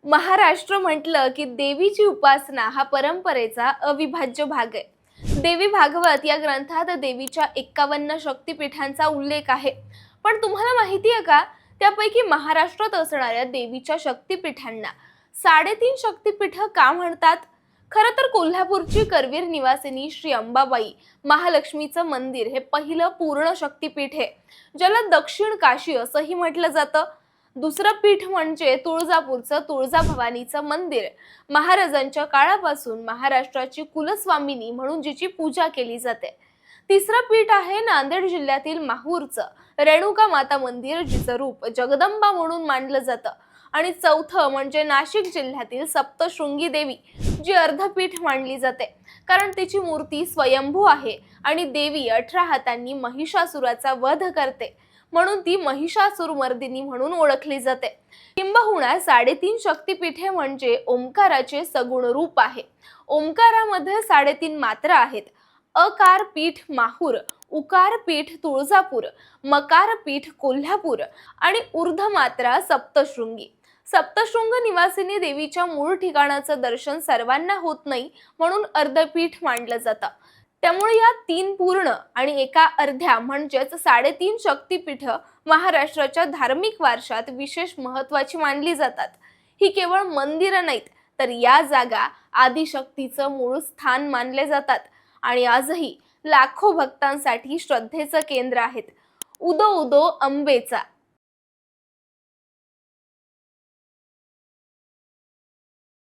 महाराष्ट्र म्हटलं की देवीची उपासना हा परंपरेचा अविभाज्य भाग आहे। देवी भागवत या ग्रंथात देवीच्या 51 शक्तिपीठांचा उल्लेख आहे। पण तुम्हाला माहिती आहे का, त्यापैकी महाराष्ट्रात असणाऱ्या देवीच्या शक्तिपीठांना 3.5 शक्तिपीठ का म्हणतात? खरं तर कोल्हापूरची करवीर निवासिनी श्री अंबाबाई महालक्ष्मीचं मंदिर हे पहिलं पूर्ण शक्तिपीठ आहे, ज्याला दक्षिण काशी असंही म्हटलं जातं। दुसरं पीठ म्हणजे तुळजापूरचं तुळजाभवानीचं मंदिर। महाराजांच्या काळापासून महाराष्ट्राची कुलस्वामिनी म्हणून जिची पूजा केली जाते। तिसरं पीठ आहे नांदेड जिल्ह्यातील माहूरचं रेणुका माता मंदिर, जिचं रूप जगदंबा म्हणून मानलं जातं। आणि चौथं म्हणजे नाशिक जिल्ह्यातील सप्तशृंगी देवी, जी अर्धपीठ मानली जाते, कारण तिची मूर्ती स्वयंभू आहे आणि देवी 18 हातांनी महिषासुराचा वध करते, म्हणून ती महिषासुरमर्दिनी म्हणून ओळखली जाते। किंबहुना 3.5 शक्तिपीठे म्हणजे ओंकाराचे सगुण रूप आहे। ओंकारामध्ये 3.5 मात्रा आहेत। अकार पीठ माहूर, उकार पीठ तुळजापूर, मकार पीठ कोल्हापूर आणि ऊर्ध्व मात्रा सप्तशृंगी। सप्तशृंग निवासिनी देवीच्या मूळ ठिकाणाचं दर्शन सर्वांना होत नाही, म्हणून अर्धपीठ मानलं जातं। त्यामुळे या 3 पूर्ण आणि एका अर्ध्या म्हणजेच 3.5 शक्तिपीठ महाराष्ट्राच्या धार्मिक वारशात विशेष महत्त्वाची मानली जातात। ही केवळ मंदिरं नाहीत, तर या जागा आदिशक्तीचं मूळ स्थान मानले जातात आणि आजही लाखो भक्तांसाठी श्रद्धेचं केंद्र आहेत। उदो उदो अंबेचा